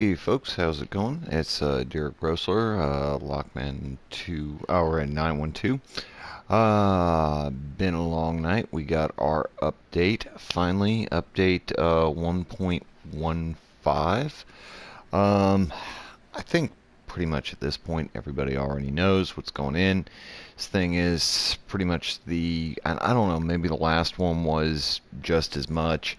Hey folks, how's it going? It's Derek Brosler, Lockman 2 hour and 912. Been a long night. We got our update finally, update 1.15. I think pretty much at this point everybody already knows what's going in. This thing is pretty much I don't know, maybe the last one was just as much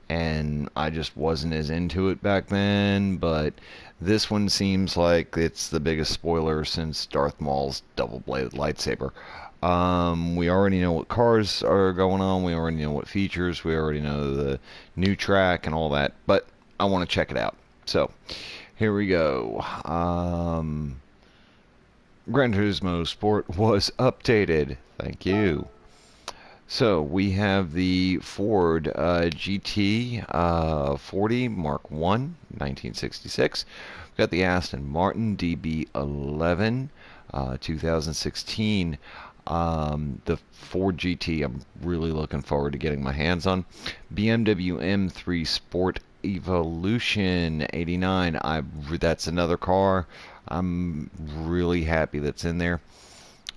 and I just wasn't as into it back then, but this one seems like it's the biggest spoiler since Darth Maul's double-bladed lightsaber. We already know what cars are going on, we already know what features, we already know the new track and all that, but I want to check it out. So, here we go. Gran Turismo Sport was updated. Thank you. So we have the Ford GT 40 Mark 1, 1966. We've got the Aston Martin DB11 2016. The Ford GT I'm really looking forward to getting my hands on. BMW M3 Sport Evolution 89. That's another car. I'm really happy that's in there.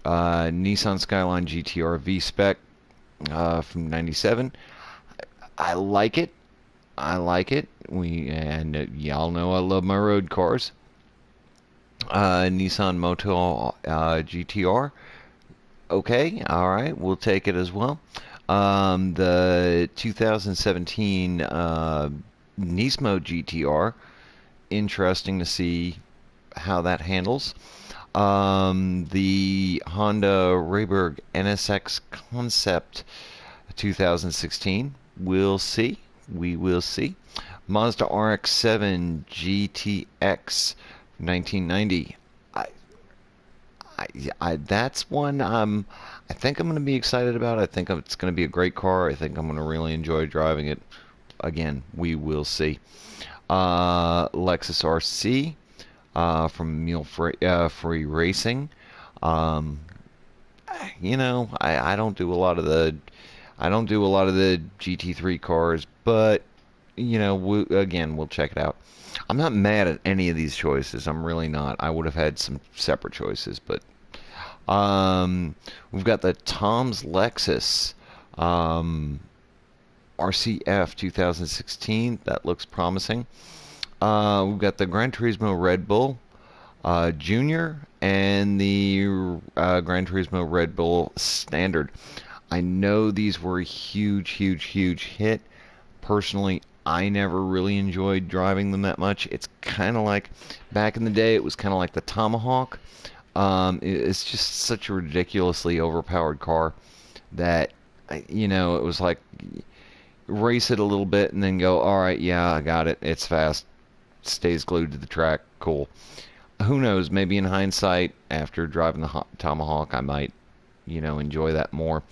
Nissan Skyline GTR V-Spec from '97. I like it. I like it. Y'all know I love my road cars. Nissan Moto GTR. Okay, all right, we'll take it as well. The 2017 Nismo GTR. Interesting to see how that handles. The Honda Rayburg NSX Concept 2016. We'll see. We will see. Mazda RX-7 GTX 1990. I, that's one I think I'm going to be excited about. I think it's going to be a great car. I think I'm going to really enjoy driving it. Again, we will see. Lexus RC from Mule Free Racing. Um, I don't do a lot of the GT3 cars, but again, we'll check it out. I'm not mad at any of these choices. I'm really not. I would have had some separate choices, but we've got the Tom's Lexus RCF 2016. That looks promising. We've got the Gran Turismo Red Bull Junior and the Gran Turismo Red Bull Standard. I know these were a huge, huge, huge hit. Personally, I never really enjoyed driving them that much. It's kind of like back in the day, it was kind of like the Tomahawk. It's just such a ridiculously overpowered car that, it was like race it a little bit and then go, all right, yeah, I got it. It's fast. Stays glued to the track. Cool. Who knows? Maybe in hindsight, after driving the Tomahawk, I might, enjoy that more.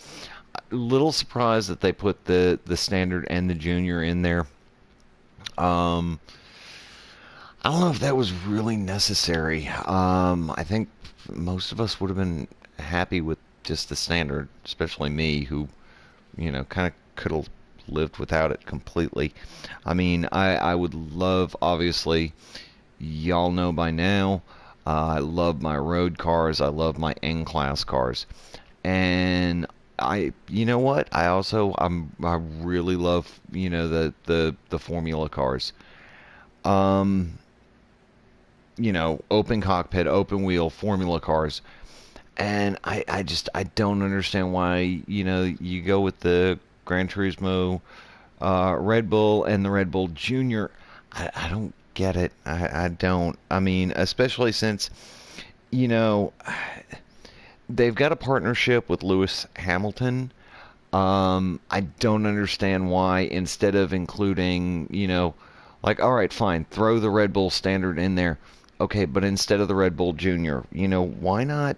A little surprised that they put the standard and the junior in there. Um, I don't know if that was really necessary. I think most of us would have been happy with just the standard, especially me, who, kind of could have lived without it completely. I mean, I would love, obviously, y'all know by now, I love my road cars. I love my N-class cars. And you know what? I really love, the Formula cars. Um, open cockpit, open wheel Formula cars. And I don't understand why, you go with the Gran Turismo Red Bull and the Red Bull Junior. I don't get it. I don't. I mean, especially since, you know, they've got a partnership with Lewis Hamilton. I don't understand why instead of including, like, all right, fine, throw the Red Bull Standard in there. Okay, but instead of the Red Bull Junior, why not,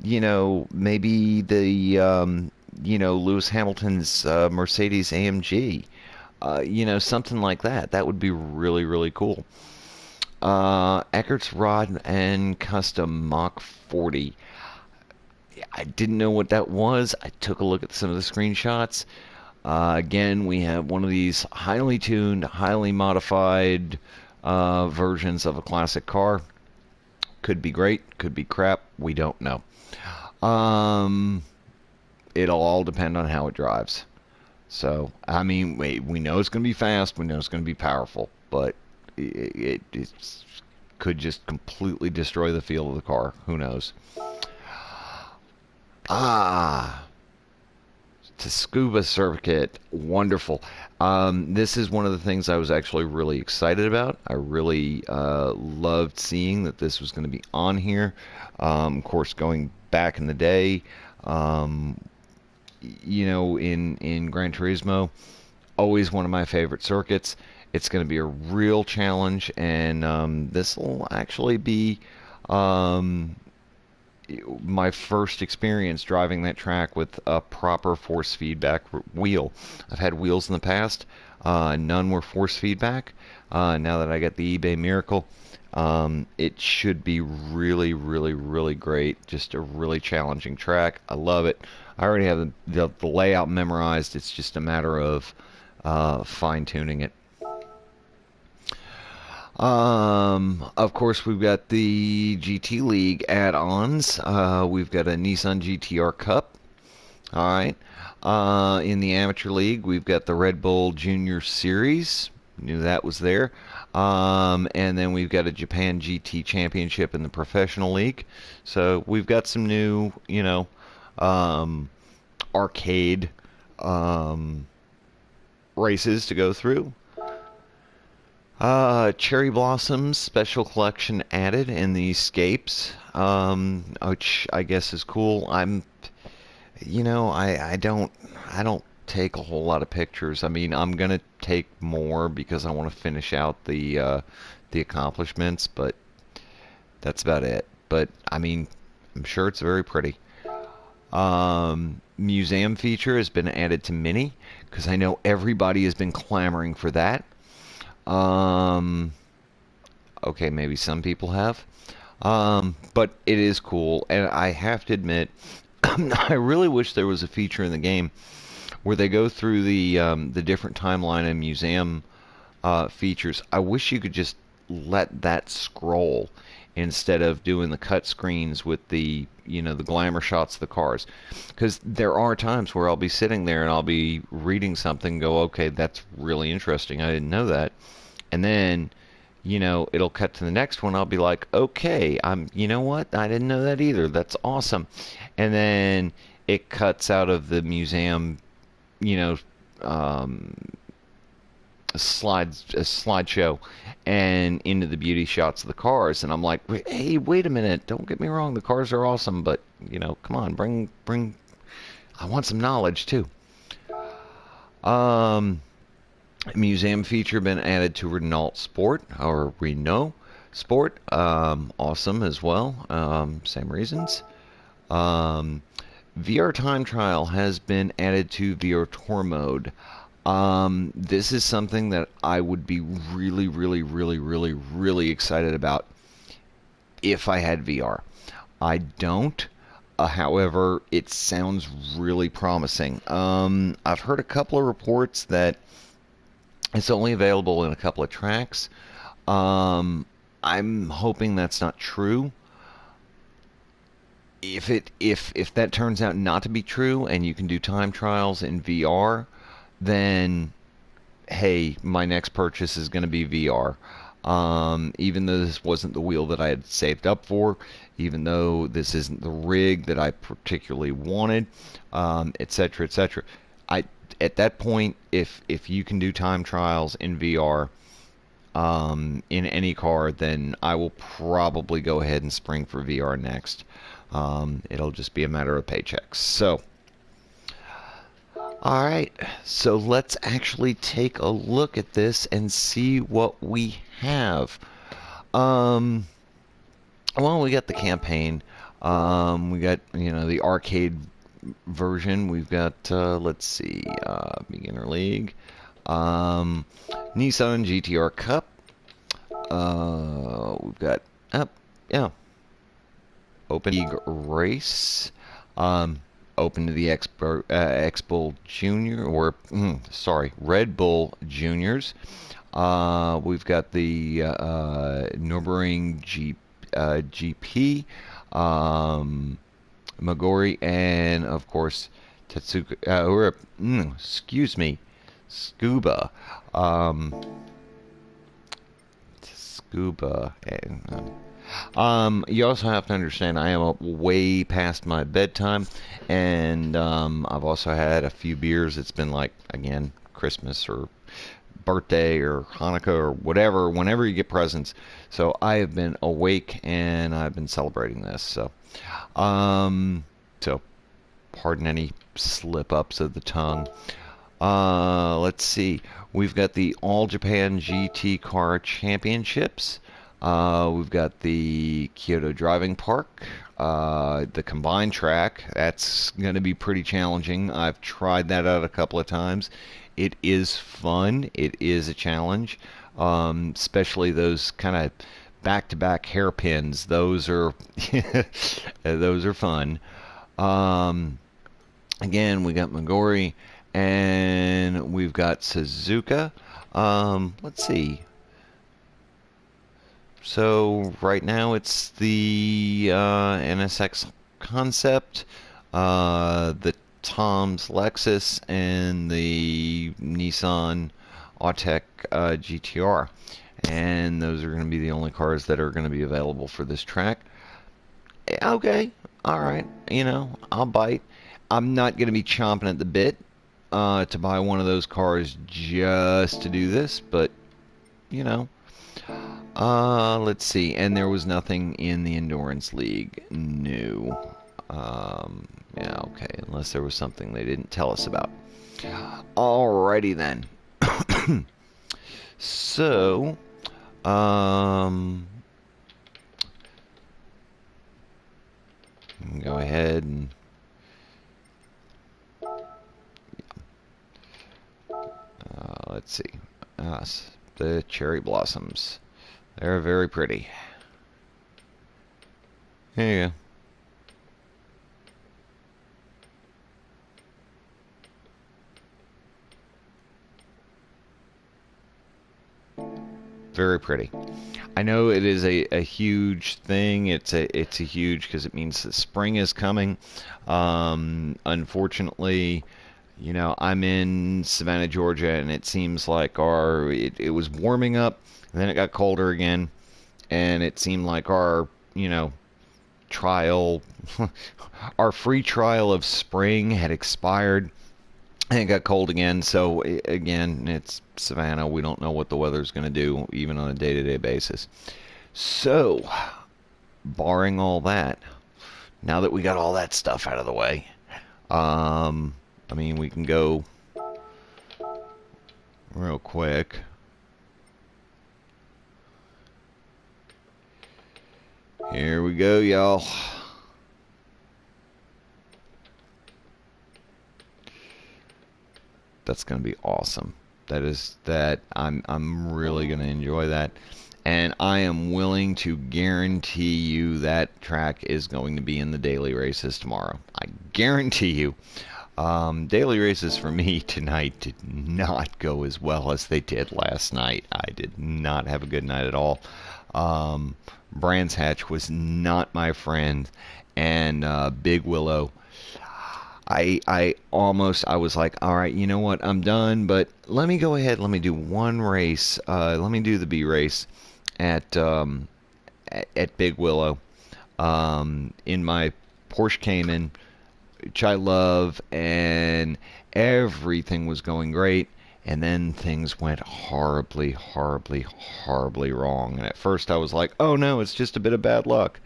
maybe Lewis Hamilton's Mercedes AMG, something like that. That would be really, really cool. Eckert's Rod and Custom Mach 40. I didn't know what that was. I took a look at some of the screenshots. Again, we have one of these highly tuned, highly modified versions of a classic car. Could be great, could be crap. We don't know. Um, it'll all depend on how it drives. So, I mean, we know it's going to be fast. We know it's going to be powerful, but it could just completely destroy the feel of the car. Who knows? Ah, Tsukuba Circuit, wonderful. This is one of the things I was actually really excited about. I really loved seeing that this was going to be on here. Of course, going back in the day, um, in Gran Turismo, always one of my favorite circuits. It's going to be a real challenge, and this will actually be um, my first experience driving that track with a proper force feedback wheel. I've had wheels in the past, none were force feedback. Now that I got the eBay Miracle, it should be really, really, really great. Just a really challenging track. I love it. I already have the layout memorized. It's just a matter of fine tuning it. Of course, we've got the GT League add-ons. We've got a Nissan GTR Cup. All right. In the Amateur League, we've got the Red Bull Junior Series. Knew that was there. And then we've got a Japan GT Championship in the Professional League. So we've got some new, arcade um, races to go through. Cherry Blossoms Special Collection added in the Escapes, which I guess is cool. I don't take a whole lot of pictures. I mean, I'm gonna take more because I want to finish out the accomplishments, but that's about it. But I mean, I'm sure it's very pretty. Museum feature has been added to Mini because I know everybody has been clamoring for that. Um, okay, maybe some people have. But it is cool, and I have to admit, I really wish there was a feature in the game where they go through the different timeline and museum features. I wish you could just let that scroll instead of doing the cut screens with the glamour shots of the cars, because there are times where I'll be sitting there and I'll be reading something, go, okay, that's really interesting. I didn't know that, and then it'll cut to the next one. I'll be like, okay, you know what? I didn't know that either. That's awesome. And then it cuts out of the museum, you know, um, a slideshow and into the beauty shots of the cars. And I'm like, hey, wait a minute. Don't get me wrong. The cars are awesome, but come on, bring. I want some knowledge too. Um, Museum feature been added to Renault Sport or Renault Sport. Awesome as well. Same reasons. Um, VR Time Trial has been added to VR Tour mode. This is something that I would be really, really, really, really, really excited about if I had VR. I don't. However, it sounds really promising. I've heard a couple of reports that it's only available in a couple of tracks. I'm hoping that's not true. If that turns out not to be true and you can do time trials in VR, then hey, my next purchase is going to be VR. Even though this wasn't the wheel that I had saved up for, even though this isn't the rig that I particularly wanted, etc., etc. I At that point, if you can do time trials in VR in any car, then I will probably go ahead and spring for VR next. It'll just be a matter of paychecks. So, all right, so let's actually take a look at this and see what we have. Um, well, we got the campaign. We got the arcade version. We've got let's see, beginner league, Nissan GTR Cup. We've got yeah, open league race. open to the X-Bull Junior, or sorry, Red Bull Juniors. We've got the Nürburgring GP, Magori, and of course Tetsuka. Excuse me, Scuba. Um, Scuba. You also have to understand I am way past my bedtime, and I've also had a few beers. It's been like, again, Christmas or birthday or Hanukkah or whatever, whenever you get presents. So I have been awake and I've been celebrating this. So pardon any slip ups of the tongue. Let's see. We've got the All Japan GT Car Championships. We've got the Kyoto Driving Park, the combined track. That's going to be pretty challenging. I've tried that out a couple of times. It is fun. It is a challenge, especially those kind of back-to-back hairpins. Those are those are fun. Um, Again, we got Magori and we've got Suzuka. Let's see. So right now it's the NSX Concept, the Tom's Lexus, and the Nissan Autech GTR. And those are going to be the only cars that are going to be available for this track. Okay, all right, I'll bite. I'm not going to be chomping at the bit to buy one of those cars just to do this, but, you know. Let's see. And there was nothing in the Endurance League new. Yeah, okay. Unless there was something they didn't tell us about. Alrighty then. So, go ahead and let's see. The cherry blossoms. They're very pretty. Here you go. Very pretty. I know it is a huge thing. It's a huge because it means that spring is coming. Unfortunately, I'm in Savannah, Georgia, and it seems like it was warming up, and then it got colder again, and it seemed like our trial, our free trial of spring had expired, and it got cold again. So again, it's Savannah. We don't know what the weather's going to do, even on a day-to-day basis. So, barring all that, now that we got all that stuff out of the way, I mean, we can go real quick. Here we go, y'all. That's going to be awesome. I'm really going to enjoy that. And I am willing to guarantee you that track is going to be in the daily races tomorrow. I guarantee you. Daily races for me tonight did not go as well as they did last night. I did not have a good night at all. Brands Hatch was not my friend, and Big Willow. I was like, all right, you know what, I'm done, but let me go ahead, let me do one race. Let me do the B race at Big Willow in my Porsche Cayman, which I love, and everything was going great, and then things went horribly, horribly, horribly wrong. And at first I was like, oh no, it's just a bit of bad luck.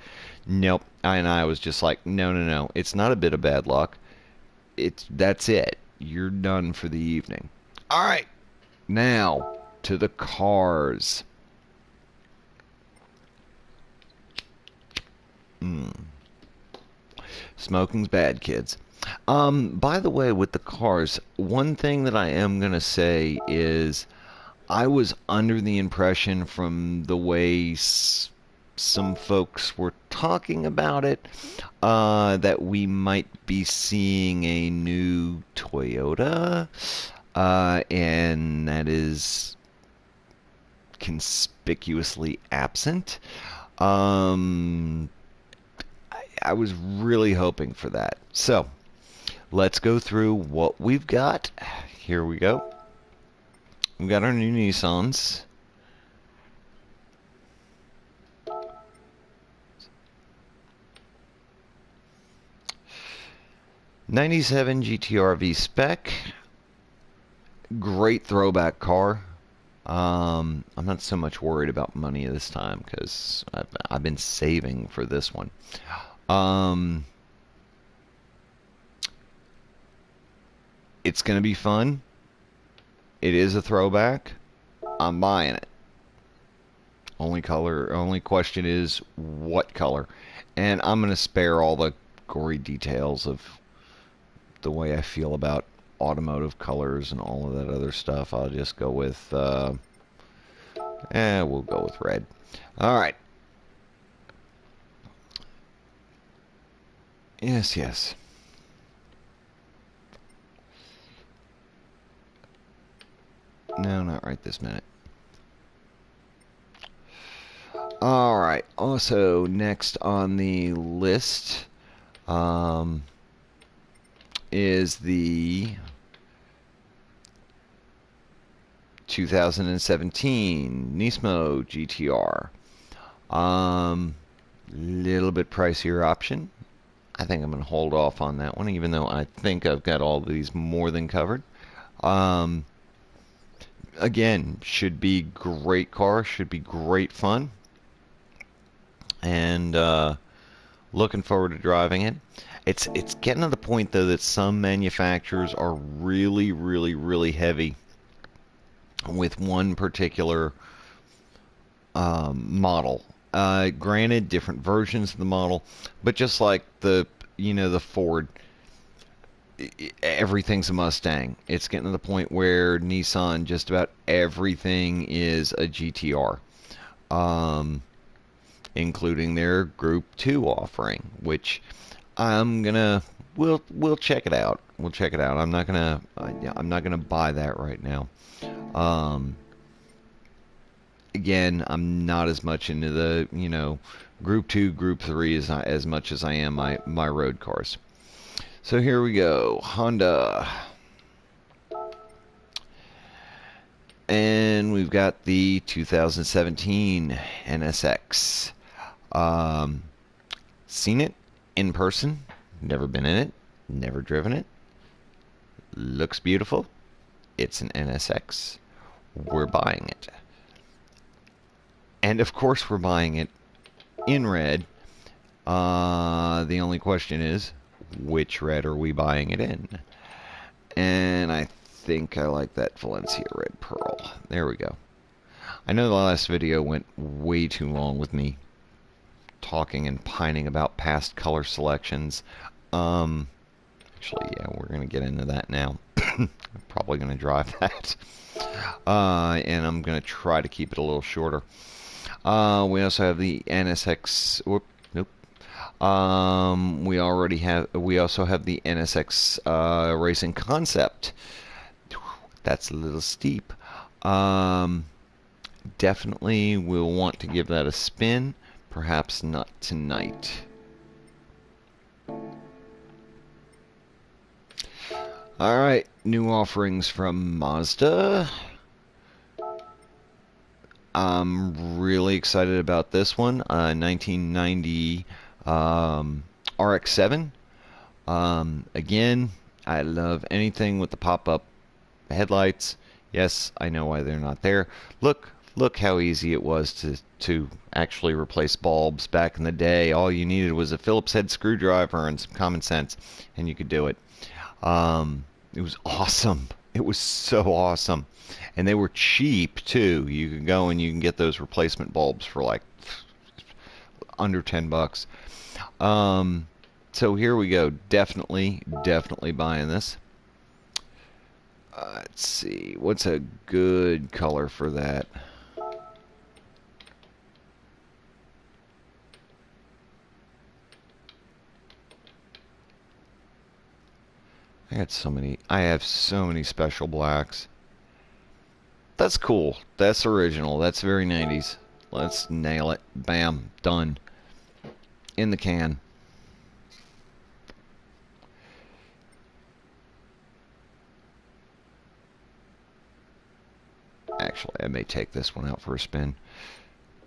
Nope. And I was just like, no, it's not a bit of bad luck. That's it. You're done for the evening. All right. Now to the cars. Smoking's bad, kids. By the way, with the cars, one thing that I am going to say is I was under the impression from the way some folks were talking about it, that we might be seeing a new Toyota, and that is conspicuously absent. Um, I was really hoping for that. So let's go through what we've got. Here we go. We've got our new Nissans. '97 GTR V Spec. Great throwback car. I'm not so much worried about money this time because I've been saving for this one. Um, it's gonna be fun. It is a throwback. I'm buying it. Only question is what color. And I'm gonna spare all the gory details of the way I feel about automotive colors and all of that other stuff. I'll just go with, we'll go with red. All right. Yes, yes. No, not right this minute. All right. Also, next on the list is the 2017 Nismo GTR. Little bit pricier option. I think I'm going to hold off on that one, even though I think I've got all these more than covered. Again, should be great car, should be great fun, and looking forward to driving it. It's getting to the point though that some manufacturers are really, really, really heavy with one particular model. Granted, different versions of the model, but just like the Ford, everything's a Mustang. It's getting to the point where Nissan, just about everything is a GTR, including their Group 2 offering, which we'll check it out. We'll check it out. I'm not gonna buy that right now. Again, I'm not as much into the Group 2, Group 3 as much as I am my road cars. So here we go, Honda. And we've got the 2017 NSX. Seen it in person, never been in it, never driven it. Looks beautiful. It's an NSX. We're buying it. And of course we're buying it in red. The only question is, which red are we buying it in? And I think I like that Valencia Red Pearl. There we go. I know the last video went way too long with me talking and pining about past color selections. Actually, yeah, we're going to get into that now. I'm probably going to drive that. And I'm going to try to keep it a little shorter. We also have the NSX. Whoop, nope. We also have the NSX Racing Concept. That's a little steep. Definitely will want to give that a spin. Perhaps not tonight. Alright, new offerings from Mazda. I'm really excited about this one. 1990 RX-7. Again, I love anything with the pop-up headlights. Yes, I know why they're not there. Look how easy it was to actually replace bulbs back in the day. All you needed was a Phillips head screwdriver and some common sense, and you could do it. It was awesome. It was so awesome. And they were cheap too. You can go and you can get those replacement bulbs for like under $10. So here we go. Definitely buying this. Let's see. What's a good color for that? I have so many special blacks. That's cool. That's original. That's very 90s. Let's nail it. Bam. Done. In the can. Actually, I may take this one out for a spin.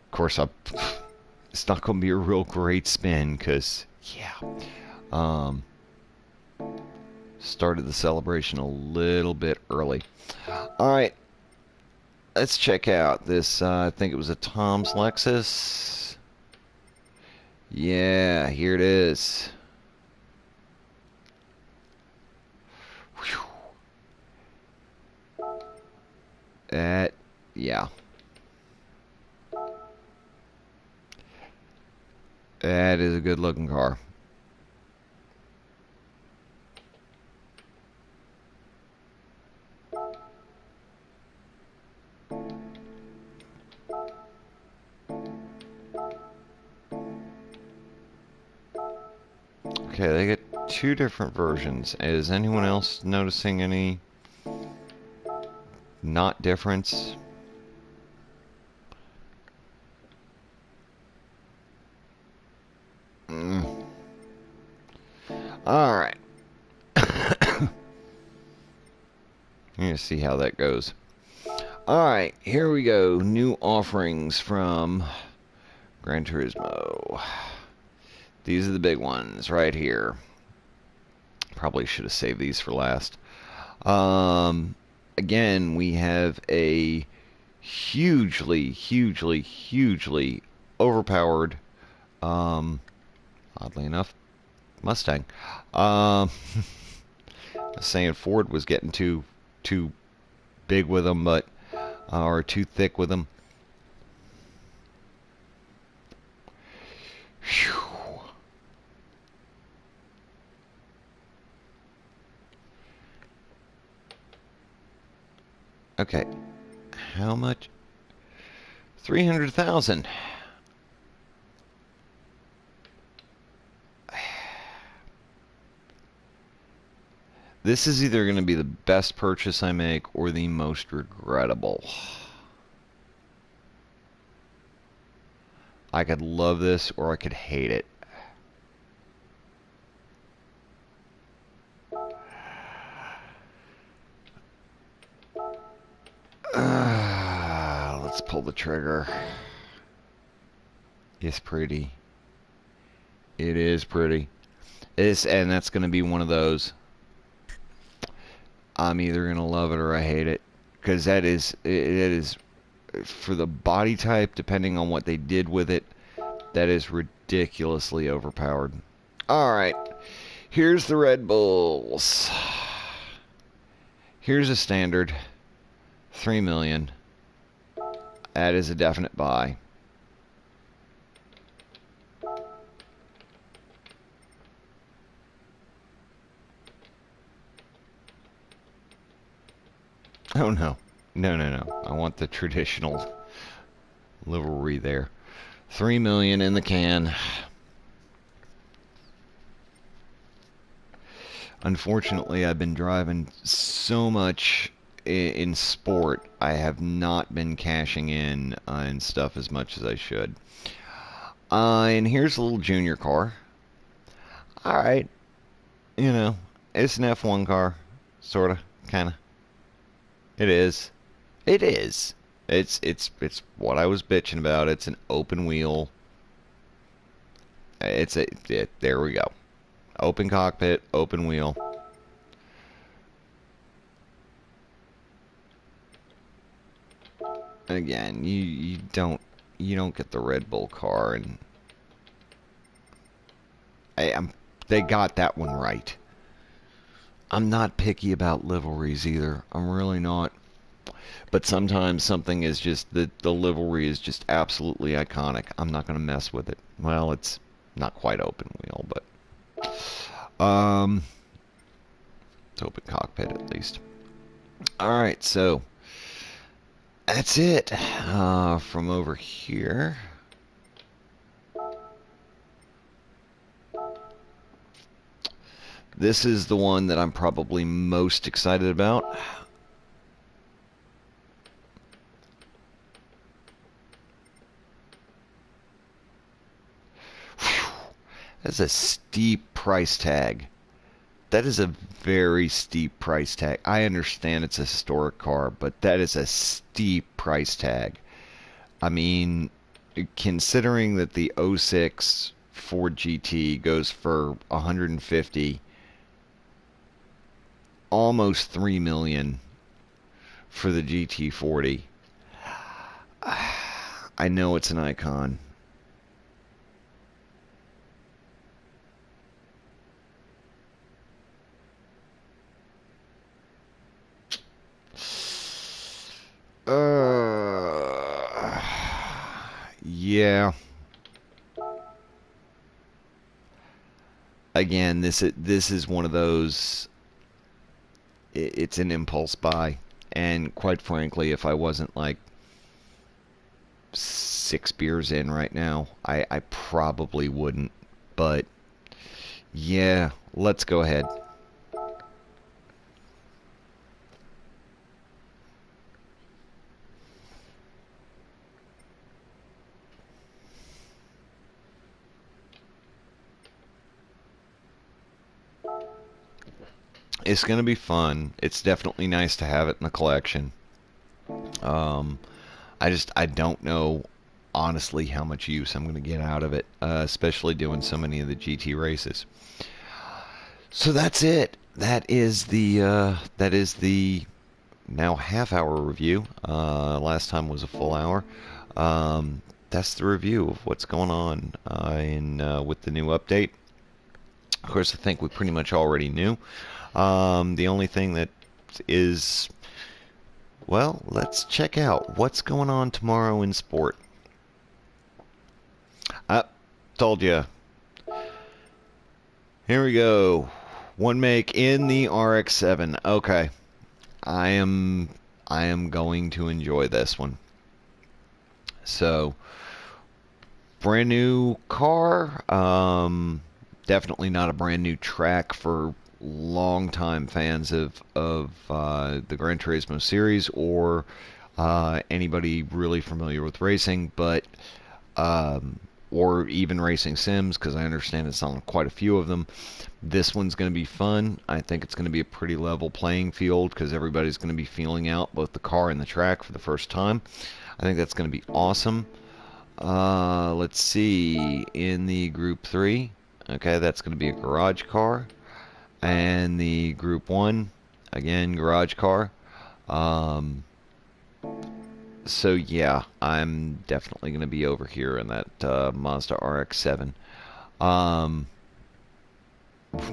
Of course, it's not going to be a real great spin because, yeah. Started the celebration a little bit early. All right. Let's check out this. I think it was a Tom's Lexus. Yeah, here it is. Whew. Yeah. That is a good looking car. Okay, they get two different versions. Is anyone else noticing any not difference? All right. I'm gonna see how that goes. All right, here we go. New offerings from Gran Turismo. These are the big ones right here. Probably should have saved these for last. Again, we have a hugely overpowered, oddly enough, Mustang. I was saying Ford was getting too big with them, but or too thick with them. Whew. Okay, how much? 300,000. This is either going to be the best purchase I make or the most regrettable. I could love this or I could hate it. Let's pull the trigger. It's pretty. It is pretty. And that's going to be one of those. I'm either going to love it or I hate it. Because it is, for the body type, depending on what they did with it, that is ridiculously overpowered. Alright. Here's the Red Bulls. Here's a standard. 3 million. That is a definite buy. Oh no. No. I want the traditional livery there. 3 million in the can. Unfortunately, I've been driving so much in sport, I have not been cashing in and stuff as much as I should. And here's a little junior car. Alright. You know, it's an F1 car. Sorta. Kinda. It is. It is. It's what I was bitching about. It's an open wheel. There we go. Open cockpit, open wheel. Again, you don't get the Red Bull car, and they got that one right. I'm not picky about liveries either. I'm really not. But sometimes something is just the livery is just absolutely iconic. I'm not going to mess with it. Well, it's not quite open wheel, but it's open cockpit at least. All right, so that's it from over here. This is the one that I'm probably most excited about. That's a steep price tag. That is a very steep price tag. I understand it's a historic car, but that is a steep price tag. I mean, considering that the '06 Ford GT goes for 150, almost 3 million for the GT40. I know it's an icon. Yeah. Again, this is one of those. It's an impulse buy, and quite frankly, if I wasn't like 6 beers in right now, I probably wouldn't. But yeah, let's go ahead. It's gonna be fun. It's definitely nice to have it in the collection. Um, I don't know honestly how much use I'm gonna get out of it, especially doing so many of the GT races. So that's it. That is the now half-hour review. Last time was a full hour. That's the review of what's going on in with the new update. Of course, I think we pretty much already knew. The only thing that is, well, let's check out what's going on tomorrow in sport. I told you. Here we go. One make in the RX-7. Okay. I am going to enjoy this one. So, brand new car. Definitely not a brand new track for longtime fans of the Gran Turismo series or anybody really familiar with racing, but or even racing sims, because I understand it's on quite a few of them. This one's going to be fun. I think it's going to be a pretty level playing field because everybody's going to be feeling out both the car and the track for the first time. I think that's going to be awesome. Let's see. In the Group 3, okay, that's going to be a garage car. And the Group 1, again, garage car. So yeah, I'm definitely going to be over here in that Mazda RX-7.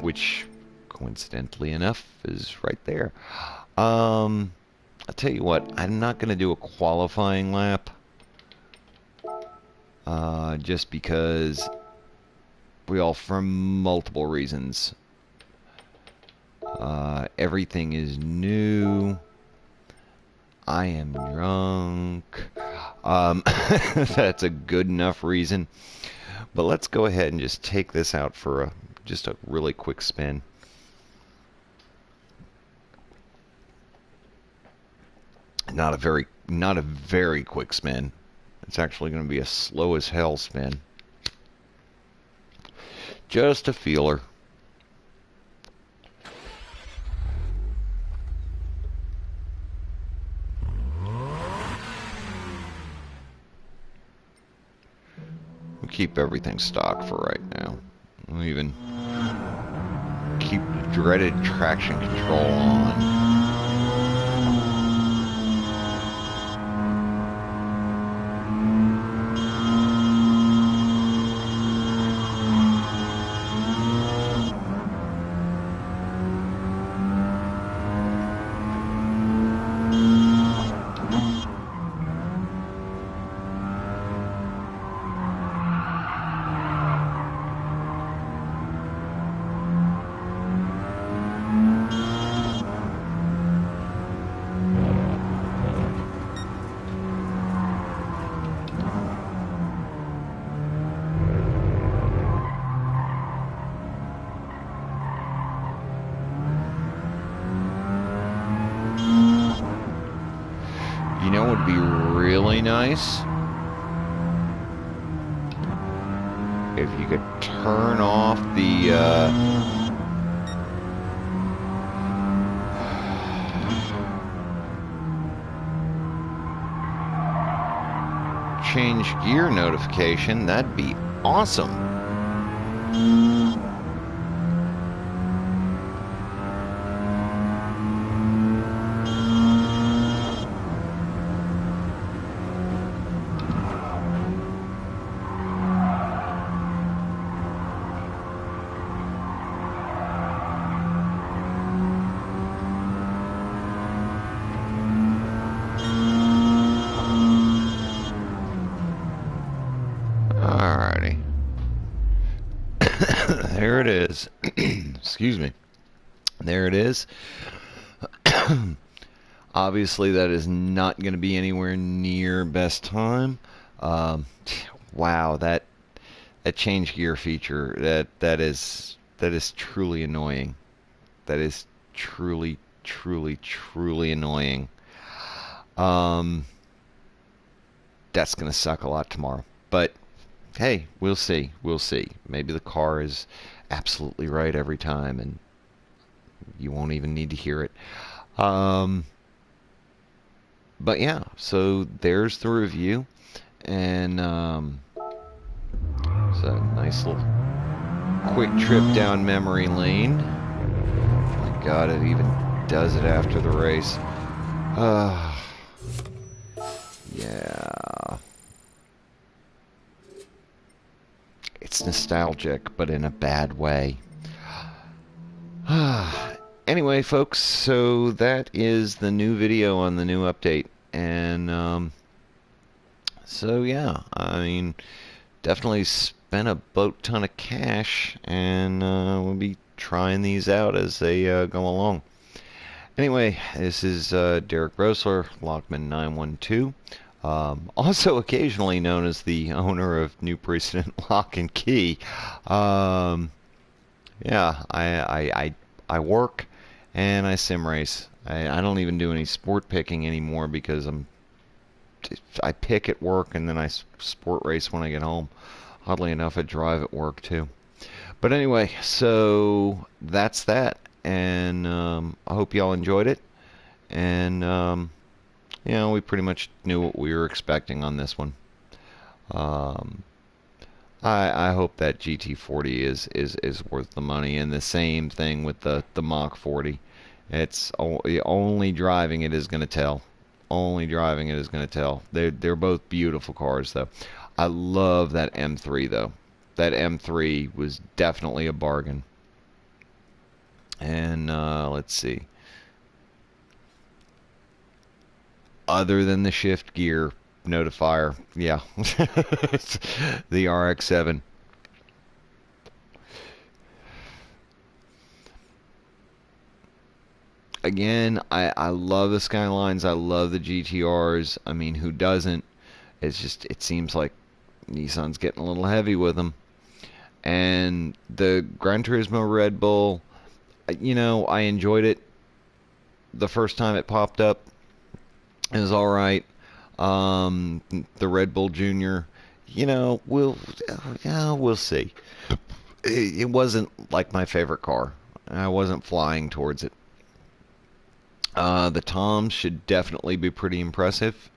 Which, coincidentally enough, is right there. I'll tell you what, I'm not going to do a qualifying lap. Just because, well, for multiple reasons. Everything is new. I am drunk. That's a good enough reason. But let's go ahead and just take this out for just a really quick spin. Not a very quick spin. It's actually going to be a slow as hell spin. Just a feeler. We'll keep everything stock for right now. We'll even keep dreaded traction control on. nice if you could turn off the change gear notification. That'd be awesome. Alrighty. There it is. Excuse me. There it is. Obviously, that is not going to be anywhere near best time. Wow, that change gear feature that is truly annoying. That is truly annoying. That's going to suck a lot tomorrow, but hey, we'll see. We'll see. Maybe the car is absolutely right every time, and you won't even need to hear it. But yeah, so there's the review, and it's a nice little quick trip down memory lane. Oh my God, it even does it after the race. Yeah. It's nostalgic, but in a bad way. Anyway, folks, so that is the new video on the new update. And, so yeah, I mean, definitely spent a boat ton of cash, and we'll be trying these out as they go along. Anyway, this is Derek Brosler, Lockman 912. Also occasionally known as the owner of New Precedent Lock and Key. Yeah, I work and I sim race. I don't even do any sport picking anymore because I pick at work and then I sport race when I get home. Oddly enough, I drive at work too. But anyway, so that's that, and I hope y'all enjoyed it. And you know, we pretty much knew what we were expecting on this one. I hope that GT40 is worth the money, and the same thing with the Mach 40. It's only driving it is going to tell. Only driving it is going to tell. They're both beautiful cars though. I love that M3 though. That M3 was definitely a bargain. And let's see. Other than the shift gear notifier, yeah, the RX-7. Again, I love the Skylines. I love the GTRs. I mean, who doesn't? It's just, it seems like Nissan's getting a little heavy with them. And the Gran Turismo Red Bull, you know, I enjoyed it the first time it popped up. It was all right. The Red Bull Junior, you know, we'll see. It wasn't like my favorite car. I wasn't flying towards it. The Toms should definitely be pretty impressive.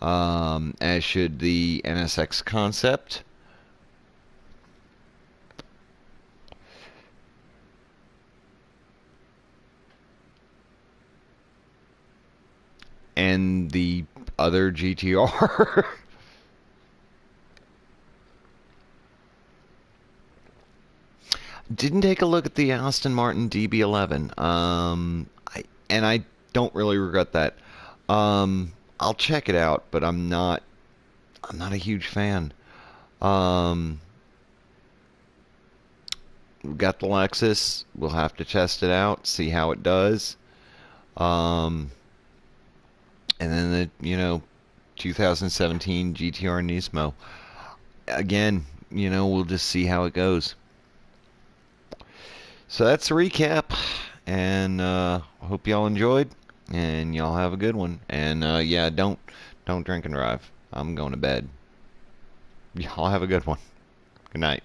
As should the NSX Concept. And the other GTR. Didn't take a look at the Aston Martin DB11. I don't really regret that. I'll check it out, but I'm not a huge fan. We've got the Lexus. We'll have to test it out, see how it does. And then the, you know, 2017 GTR Nismo. Again, you know, we'll just see how it goes. So that's a recap, and I hope y'all enjoyed. And y'all have a good one. And yeah, don't drink and drive. I'm going to bed. Y'all have a good one. Good night.